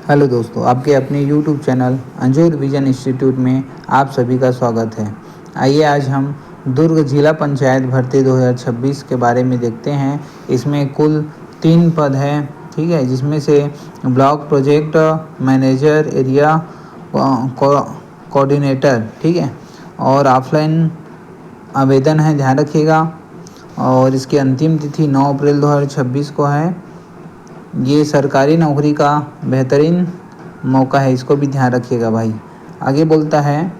Hello दोस्तों, आपके अपने YouTube channel Anjur vision institute में आप सभी का स्वागत है। आइए आज हम दुर्ग जिला पंचायत भर्ती 2026 के बारे में देखते हैं। इसमें कुल 3 पद हैं, ठीक है, जिसमें से block project manager, area coordinator, ठीक है, और ऑफलाइन आवेदन है, ध्यान रखिएगा। और इसकी अंतिम तिथि 9 अप्रैल 2026 को है। ये सरकारी नौकरी का बेहतरीन मौका है, इसको भी ध्यान रखिएगा भाई। आगे बोलता है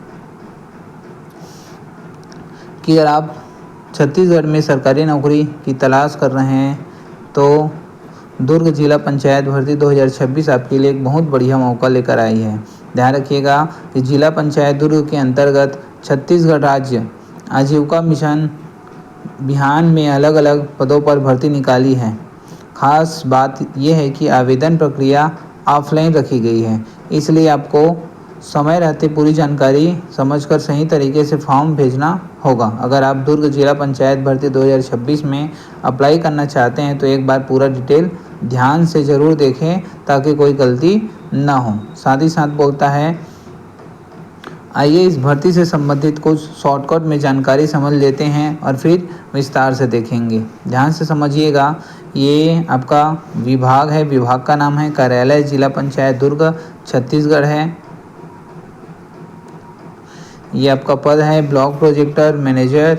कि अगर आप छत्तीसगढ़ में सरकारी नौकरी की तलाश कर रहे हैं तो दुर्ग जिला पंचायत भर्ती 2026 आपके लिए एक बहुत बढ़िया मौका लेकर आई है। ध्यान रखिएगा कि जिला पंचायत दुर्ग के अंतर्गत छत्तीसगढ़ राज्य आजीविका मिशन बिहान में अलग अलग पदों पर भर्ती निकाली है। खास बात यह है कि आवेदन प्रक्रिया ऑफलाइन रखी गई है, इसलिए आपको समय रहते पूरी जानकारी समझकर सही तरीके से फॉर्म भेजना होगा। अगर आप दुर्ग जिला पंचायत भर्ती 2026 में अप्लाई करना चाहते हैं तो एक बार पूरा डिटेल ध्यान से ज़रूर देखें ताकि कोई गलती ना हो। साथ ही साथ बोलता है, आइए इस भर्ती से संबंधित कुछ शॉर्टकट में जानकारी समझ लेते हैं और फिर विस्तार से देखेंगे। ध्यान से समझिएगा। ये आपका विभाग है, विभाग का नाम है कार्यालय जिला पंचायत दुर्ग छत्तीसगढ़ है। ये आपका पद है ब्लॉक प्रोजेक्टर मैनेजर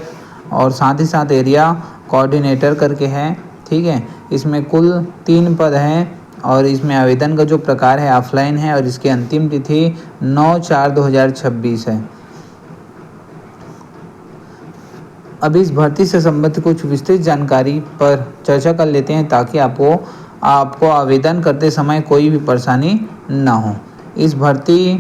और साथ ही साथ एरिया कोऑर्डिनेटर करके है, ठीक है। इसमें कुल 3 पद हैं और इसमें आवेदन का जो प्रकार है ऑफलाइन है और इसकी अंतिम तिथि 9/4/2026 है। अब इस भर्ती से संबंधित कुछ विस्तृत जानकारी पर चर्चा कर लेते हैं ताकि आपको आवेदन करते समय कोई भी परेशानी ना हो। इस भर्ती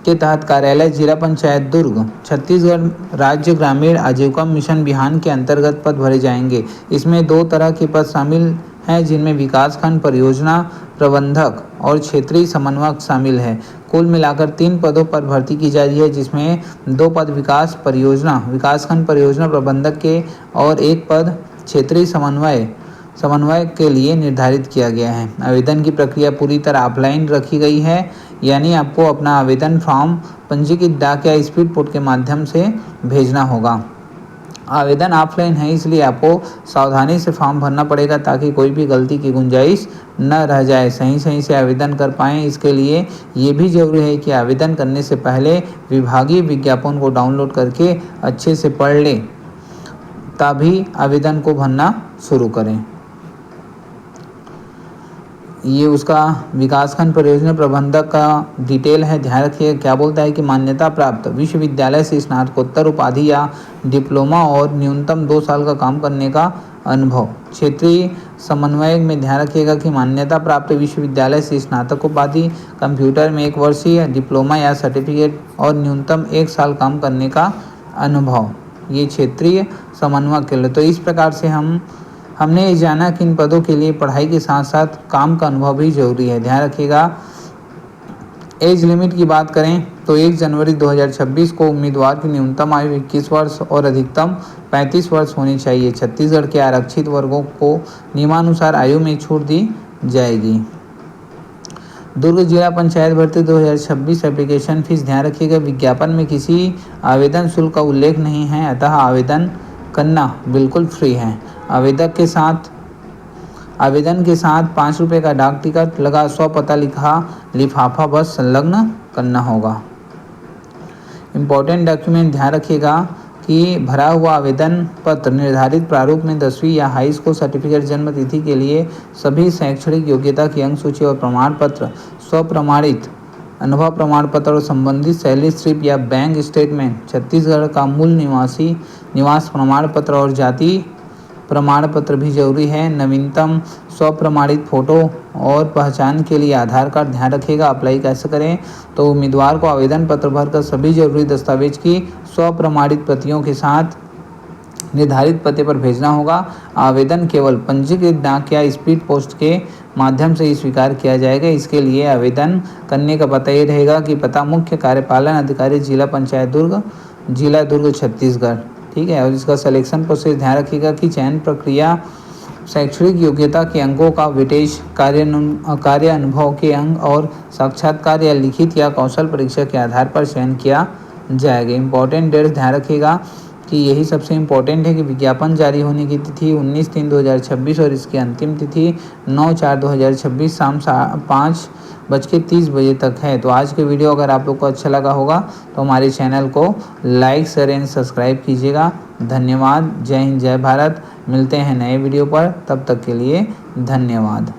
के तहत कार्यालय जिला पंचायत दुर्ग छत्तीसगढ़ राज्य ग्रामीण आजीविका मिशन बिहान के अंतर्गत पद भरे जाएंगे। इसमें 2 तरह के पद शामिल हैं, जिनमें विकासखंड परियोजना प्रबंधक और क्षेत्रीय समन्वयक शामिल है। कुल मिलाकर 3 पदों पर भर्ती की जा रही है, जिसमें 2 पद विकासखंड परियोजना प्रबंधक के और 1 पद क्षेत्रीय समन्वय के लिए निर्धारित किया गया है। आवेदन की प्रक्रिया पूरी तरह ऑफलाइन रखी गई है, यानी आपको अपना आवेदन फॉर्म पंजीकृत डाक या स्पीड पोस्ट के माध्यम से भेजना होगा। आवेदन ऑफलाइन है, इसलिए आपको सावधानी से फॉर्म भरना पड़ेगा ताकि कोई भी गलती की गुंजाइश न रह जाए, सही से आवेदन कर पाएँ। इसके लिए ये भी ज़रूरी है कि आवेदन करने से पहले विभागीय विज्ञापन को डाउनलोड करके अच्छे से पढ़ लें, तभी आवेदन को भरना शुरू करें। ये उसका विकासखंड परियोजना प्रबंधक का डिटेल है, ध्यान रखिए। क्या बोलता है कि मान्यता प्राप्त विश्वविद्यालय से स्नातकोत्तर उपाधि या डिप्लोमा और न्यूनतम 2 साल का काम करने का अनुभव। क्षेत्रीय समन्वयक में ध्यान रखिएगा कि मान्यता प्राप्त विश्वविद्यालय से स्नातक उपाधि, कंप्यूटर में 1 वर्षीय डिप्लोमा या सर्टिफिकेट और न्यूनतम 1 साल काम करने का अनुभव, ये क्षेत्रीय समन्वयक के लिए। तो इस प्रकार से हमने ये जाना कि इन पदों के लिए पढ़ाई के साथ साथ काम का अनुभव भी जरूरी है। ध्यान रखिएगा। एज लिमिट की बात करें तो 1 जनवरी 2026 को उम्मीदवार की न्यूनतम आयु 21 वर्ष और अधिकतम 35 वर्ष होनी चाहिए। छत्तीसगढ़ के आरक्षित वर्गों को नियमानुसार आयु में छूट दी जाएगी। दुर्ग जिला पंचायत भर्ती 2026 एप्लीकेशन फीस, ध्यान रखिएगा, विज्ञापन में किसी आवेदन शुल्क का उल्लेख नहीं है, अतः आवेदन करना बिल्कुल फ्री है। आवेदन के साथ 5 रुपये का डाक टिकट लगा स्वपता लिखा लिफाफा बस संलग्न करना होगा। इम्पोर्टेंट डॉक्यूमेंट, ध्यान रखिएगा कि भरा हुआ आवेदन पत्र निर्धारित प्रारूप में 10वीं या हाई स्कूल सर्टिफिकेट, जन्म तिथि के लिए सभी शैक्षणिक योग्यता की अंक सूची और प्रमाण पत्र, स्वप्रमाणित अनुभव प्रमाण पत्र और संबंधित सैलरी स्लिप या बैंक स्टेटमेंट, छत्तीसगढ़ का मूल निवास प्रमाण पत्र और जाति प्रमाण पत्र भी जरूरी है। नवीनतम स्वप्रमाणित फ़ोटो और पहचान के लिए आधार कार्ड, ध्यान रखिएगा। अप्लाई कैसे करें तो उम्मीदवार को आवेदन पत्र भरकर सभी जरूरी दस्तावेज की स्वप्रमाणित प्रतियों के साथ निर्धारित पते पर भेजना होगा। आवेदन केवल पंजीकृत डाक या स्पीड पोस्ट के माध्यम से ही स्वीकार किया जाएगा। इसके लिए आवेदन करने का पता ये रहेगा कि पता मुख्य कार्यपालन अधिकारी जिला पंचायत दुर्ग, जिला दुर्ग छत्तीसगढ़, ठीक है। और इसका सिलेक्शन प्रोसेस, ध्यान रखिएगा कि चयन प्रक्रिया शैक्षणिक योग्यता के अंकों का वेटेज कार्य अनुभव के अंक और साक्षात्कार या लिखित या कौशल परीक्षा के आधार पर चयन किया जाएगा। इम्पोर्टेंट डेट्स ध्यान रखिएगा कि यही सबसे इम्पोर्टेंट है कि विज्ञापन जारी होने की तिथि 19/3/2026 और इसकी अंतिम तिथि 9/4/2026 शाम 5:30 तक है। तो आज के वीडियो अगर आप लोग को अच्छा लगा होगा तो हमारे चैनल को लाइक शेयर एंड सब्सक्राइब कीजिएगा। धन्यवाद। जय हिंद, जय भारत। मिलते हैं नए वीडियो पर, तब तक के लिए धन्यवाद।